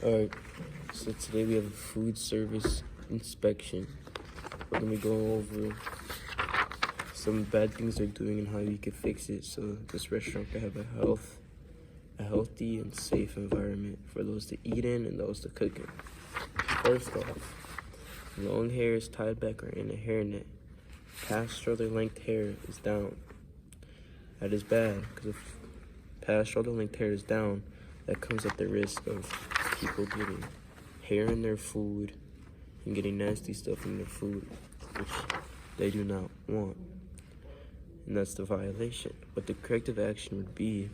Alright, so today we have a food service inspection. We're going to be going over some bad things they're doing and how you can fix it so this restaurant can have a healthy and safe environment for those to eat in and those to cook in. First off, long hair is tied back or in a hairnet. Past shoulder length hair is down. That is bad because if past shoulder length hair is down, that comes at the risk of people getting hair in their food and getting nasty stuff in their food, which they do not want. And that's the violation. What the corrective action would be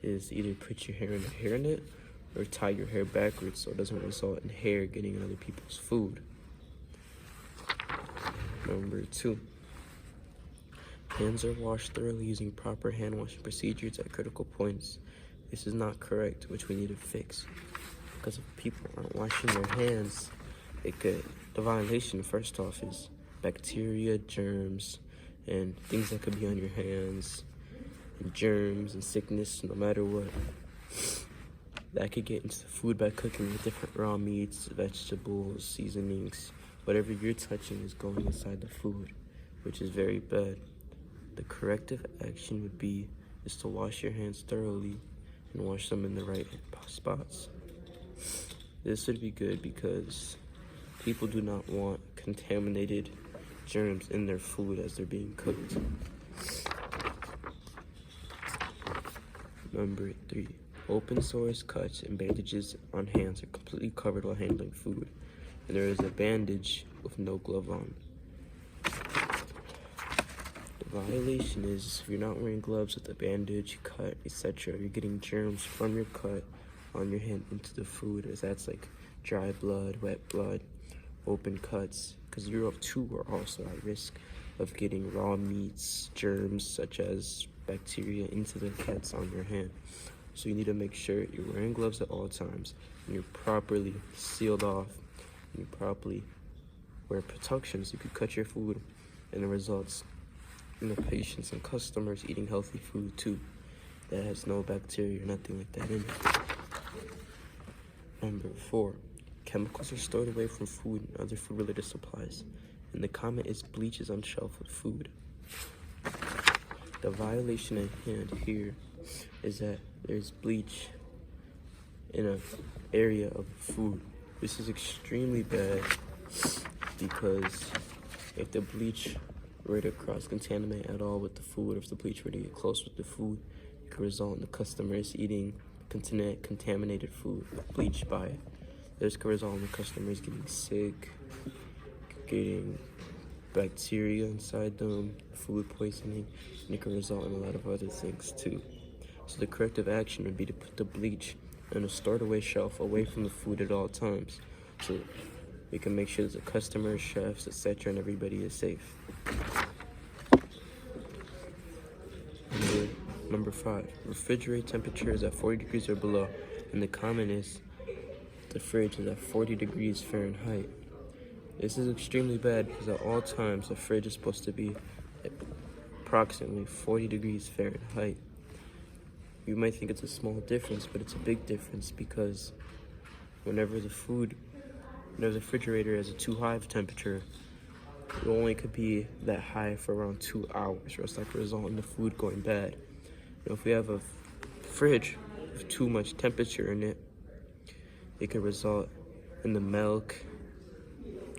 is either put your hair in a hairnet or tie your hair backwards so it doesn't result in hair getting in other people's food. Number 2. Hands are washed thoroughly using proper hand washing procedures at critical points. This is not correct, which we need to fix. Because if people aren't washing their hands, the violation first off is bacteria, germs, and things that could be on your hands, and germs and sickness, no matter what. That could get into the food by cooking with different raw meats, vegetables, seasonings. Whatever you're touching is going inside the food, which is very bad. The corrective action would be is to wash your hands thoroughly and wash them in the right spots. This would be good because people do not want contaminated germs in their food as they're being cooked. Number 3. Open sores, cuts, and bandages on hands are completely covered while handling food, and there is a bandage with no glove on. The violation is if you're not wearing gloves with a bandage, cut, etc., you're getting germs from your cut on your hand into the food, as that's like dry blood, wet blood, open cuts, because you too are also at risk of getting raw meats, germs such as bacteria into the cuts on your hand. So you need to make sure you're wearing gloves at all times and you're properly sealed off and you properly wear protection so you can cut your food, and it results in the patients and customers eating healthy food too that has no bacteria or nothing like that in it. Number 4. Chemicals are stored away from food and other food-related supplies, and the comment is bleach is on shelf with food. The violation at hand here is that there's bleach in an area of food. This is extremely bad because if the bleach were to cross-contaminate at all with the food, or if the bleach were to get close with the food, it could result in the customers eating contaminated food with bleach by it. This could result in the customers getting sick, getting bacteria inside them, food poisoning, and it can result in a lot of other things too. So the corrective action would be to put the bleach on a stored away shelf away from the food at all times, so we can make sure that the customers, chefs, etc., and everybody is safe. Number 5, refrigerate temperature is at 40 degrees or below, and the comment is the fridge is at 40 degrees Fahrenheit. This is extremely bad because at all times the fridge is supposed to be at approximately 40 degrees Fahrenheit. You might think it's a small difference, but it's a big difference because whenever the refrigerator has a too high of temperature, it only could be that high for around 2 hours, or else that could result in the food going bad. Now, if we have a fridge with too much temperature in it, it could result in the milk,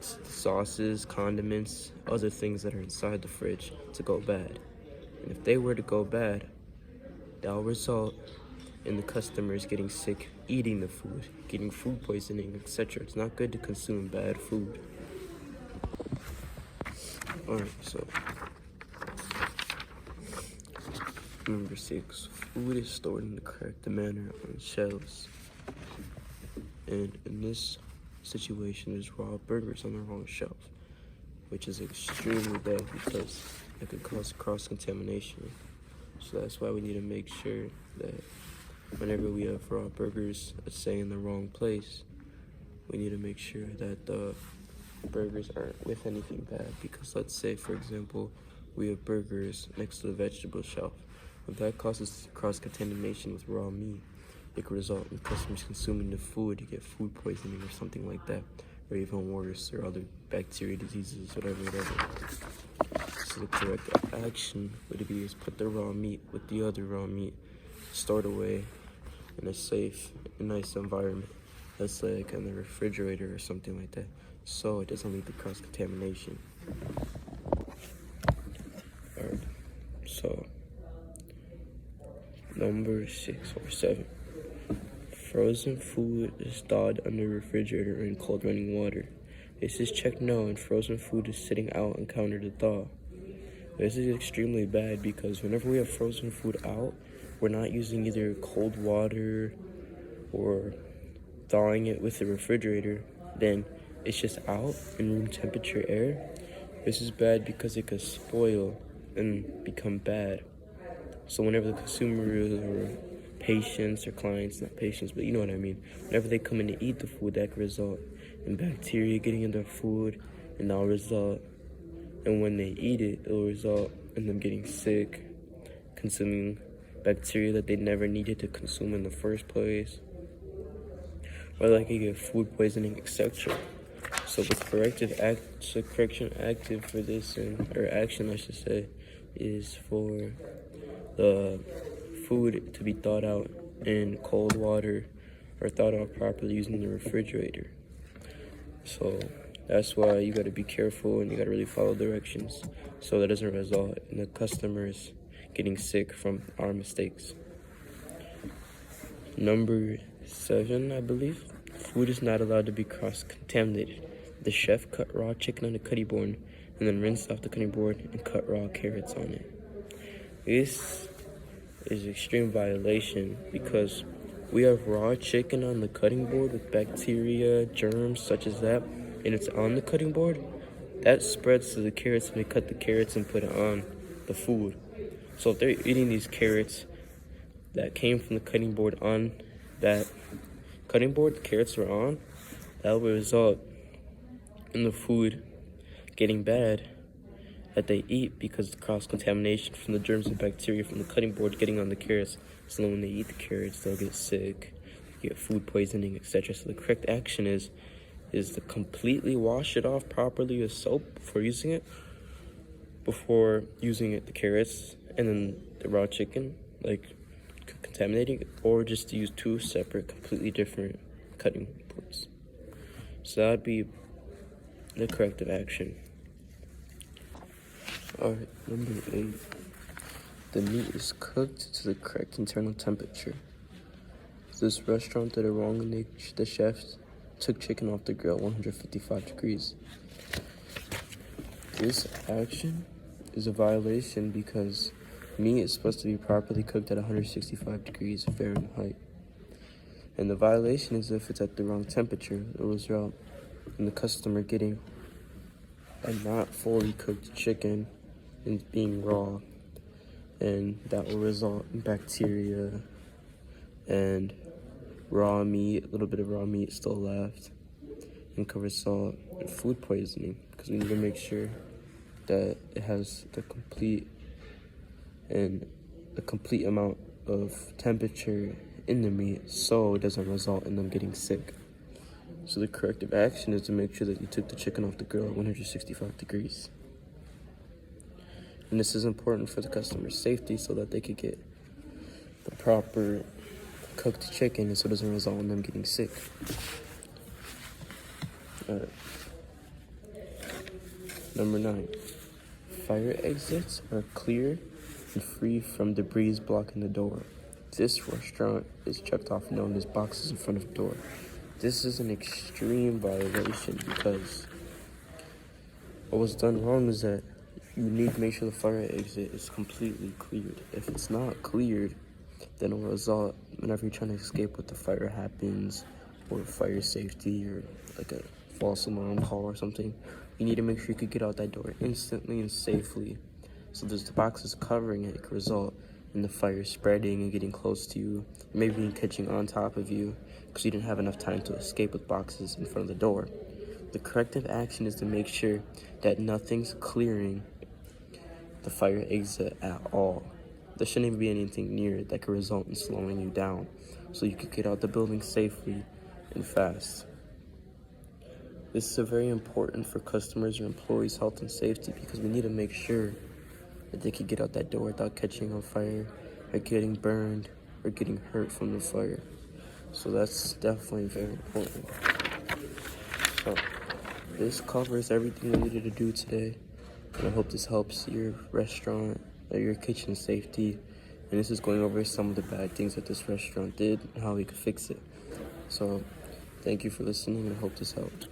sauces, condiments, other things that are inside the fridge to go bad. And if they were to go bad, that will result in the customers getting sick eating the food, getting food poisoning, etc. It's not good to consume bad food. Alright, so number 6, food is stored in the correct manner on shelves. And in this situation, there's raw burgers on the wrong shelf, which is extremely bad because it could cause cross-contamination. So that's why we need to make sure that whenever we have raw burgers, let's say in the wrong place, we need to make sure that the burgers aren't with anything bad. Because let's say, for example, we have burgers next to the vegetable shelf. If that causes cross-contamination with raw meat, it could result in customers consuming the food to get food poisoning or something like that, or even worse, or other bacteria diseases, whatever. So the correct action would be is put the raw meat with the other raw meat stored away in a safe and nice environment. That's like in the refrigerator or something like that, so it doesn't lead to cross-contamination. Alright, so number 6 or 7. Frozen food is thawed under the refrigerator in cold running water. This is checked no and frozen food is sitting out on counter to thaw. This is extremely bad because whenever we have frozen food out, we're not using either cold water or thawing it with the refrigerator, then it's just out in room temperature air. This is bad because it could spoil and become bad. So whenever the consumer or patients or clients, not patients, but you know what I mean, whenever they come in to eat the food, that could result in bacteria getting in their food, and that'll result, and when they eat it, it'll result in them getting sick, consuming bacteria that they never needed to consume in the first place, or they could get food poisoning, etc. So the correction active for this, or action I should say, is for the food to be thawed out in cold water or thawed out properly using the refrigerator. So that's why you got to be careful and you got to really follow directions so that doesn't result in the customers getting sick from our mistakes. Number 7, I believe. Food is not allowed to be cross-contaminated. The chef cut raw chicken on the cutting board and then rinsed off the cutting board and cut raw carrots on it. This is extreme violation because we have raw chicken on the cutting board with bacteria, germs such as that, and it's on the cutting board. That spreads to the carrots when they cut the carrots and put it on the food. So if they're eating these carrots that came from the cutting board on that cutting board, the carrots were on, that will result in the food getting bad that they eat because of cross-contamination from the germs and bacteria from the cutting board getting on the carrots. So when they eat the carrots, they'll get sick, get food poisoning, etc. So the correct action is to completely wash it off properly with soap before using it, the carrots, and then the raw chicken, like contaminating it, or just to use 2 separate, completely different cutting boards. So that would be the corrective action. Alright, number 8. The meat is cooked to the correct internal temperature. This restaurant did it wrong and the chefs took chicken off the grill at 155 degrees. This action is a violation because meat is supposed to be properly cooked at 165 degrees Fahrenheit. And the violation is if it's at the wrong temperature, it will result in the customer getting a not fully cooked chicken and being raw, and that will result in bacteria and raw meat, a little bit of raw meat still left, and could result in food poisoning because we need to make sure that it has the complete amount of temperature in the meat so it doesn't result in them getting sick. So the corrective action is to make sure that you took the chicken off the grill at 165 degrees. And this is important for the customer's safety so that they could get the proper cooked chicken and so it doesn't result in them getting sick. Alright. Number 9. Fire exits are clear and free from debris blocking the door. This restaurant is checked off known as boxes in front of the door. This is an extreme violation because what was done wrong is that you need to make sure the fire exit is completely cleared. If it's not cleared, then it will result whenever you're trying to escape what the fire happens, or fire safety, or like a false alarm call or something. You need to make sure you could get out that door instantly and safely. So there's the boxes covering it. It could result in the fire spreading and getting close to you, maybe even catching on top of you because you didn't have enough time to escape with boxes in front of the door. The corrective action is to make sure that nothing's clearing the fire exit at all. There shouldn't even be anything near it that could result in slowing you down so you could get out the building safely and fast. This is very important for customers or employees' health and safety because we need to make sure that they could get out that door without catching on fire or getting burned or getting hurt from the fire. So that's definitely very important. So this covers everything we needed to do today, and I hope this helps your restaurant or your kitchen safety. And this is going over some of the bad things that this restaurant did and how we could fix it. So thank you for listening, and I hope this helped.